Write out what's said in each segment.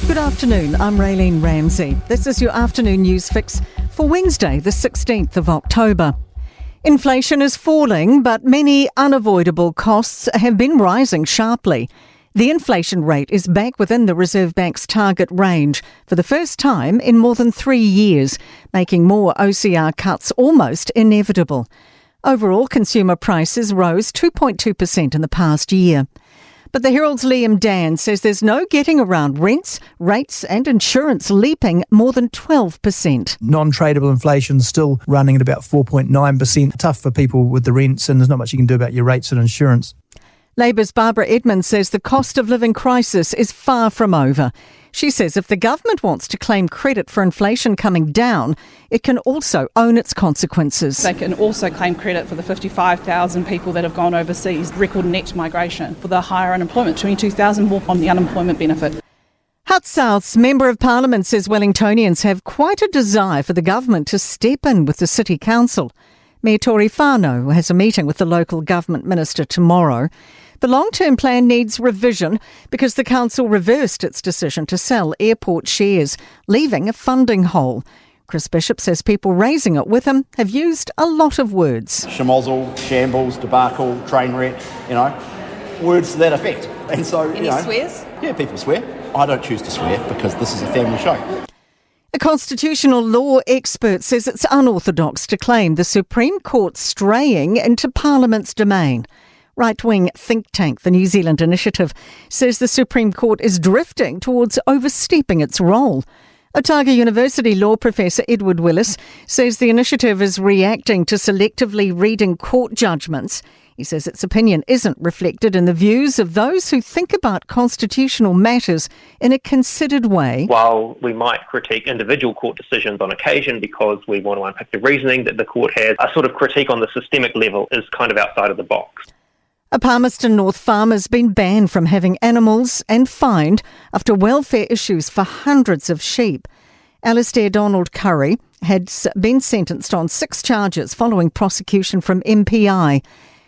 Good afternoon, I'm Raylene Ramsey. This is your afternoon news fix for Wednesday, the 16th of October. Inflation is falling, but many unavoidable costs have been rising sharply. The inflation rate is back within the Reserve Bank's target range for the first time in more than 3 years, making more OCR cuts almost inevitable. Overall, consumer prices rose 2.2% in the past year. But the Herald's Liam Dan says there's no getting around rents, rates and insurance leaping more than 12%. Non-tradable inflation is still running at about 4.9%. Tough for people with the rents, and there's not much you can do about your rates and insurance. Labour's Barbara Edmonds says the cost of living crisis is far from over. She says if the government wants to claim credit for inflation coming down, it can also own its consequences. They can also claim credit for the 55,000 people that have gone overseas, record net migration, for the higher unemployment, 22,000 more on the unemployment benefit. Hutt South's Member of Parliament says Wellingtonians have quite a desire for the government to step in with the City Council. Mayor Tori Whanau has a meeting with the local government minister tomorrow. The long-term plan needs revision because the council reversed its decision to sell airport shares, leaving a funding hole. Chris Bishop says people raising it with him have used a lot of words. Schmozzle, shambles, debacle, train wreck, words to that effect. And so, Any swears? Yeah, people swear. I don't choose to swear because this is a family show. A constitutional law expert says it's unorthodox to claim the Supreme Court's straying into Parliament's domain. Right-wing think tank, the New Zealand Initiative, says the Supreme Court is drifting towards overstepping its role. Otago University law professor Edward Willis says the initiative is reacting to selectively reading court judgments. He says its opinion isn't reflected in the views of those who think about constitutional matters in a considered way. While we might critique individual court decisions on occasion because we want to unpick the reasoning that the court has, a sort of critique on the systemic level is kind of outside of the box. A Palmerston North farmer has been banned from having animals and fined after welfare issues for hundreds of sheep. Alistair Donald Curry had been sentenced on 6 charges following prosecution from MPI.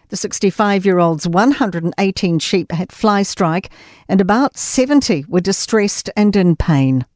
The 65-year-old's 118 sheep had fly strike and about 70 were distressed and in pain.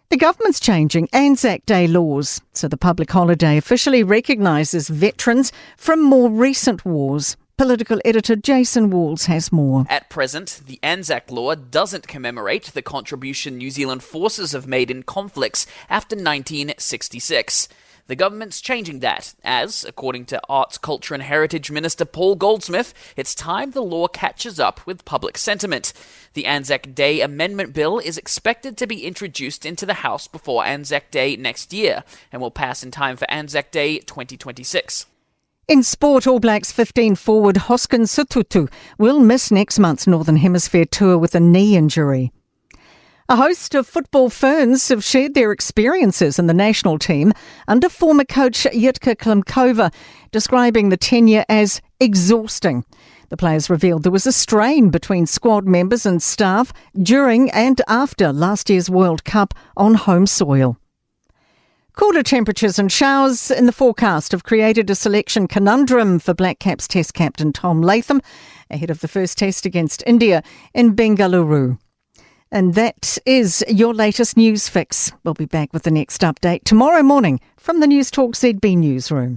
The government's changing Anzac Day laws so the public holiday officially recognises veterans from more recent wars. Political editor Jason Walls has more. At present, the Anzac law doesn't commemorate the contribution New Zealand forces have made in conflicts after 1966. The government's changing that, as, according to Arts, Culture and Heritage Minister Paul Goldsmith, it's time the law catches up with public sentiment. The Anzac Day Amendment Bill is expected to be introduced into the House before Anzac Day next year, and will pass in time for Anzac Day 2026. In sport, All Blacks 15 forward Hoskin Sututu will miss next month's Northern Hemisphere tour with a knee injury. A host of football ferns have shared their experiences in the national team under former coach Jitka Klimkova, describing the tenure as exhausting. The players revealed there was a strain between squad members and staff during and after last year's World Cup on home soil. Cooler temperatures and showers in the forecast have created a selection conundrum for Black Caps Test captain Tom Latham ahead of the first test against India in Bengaluru. And that is your latest news fix. We'll be back with the next update tomorrow morning from the Newstalk ZB newsroom.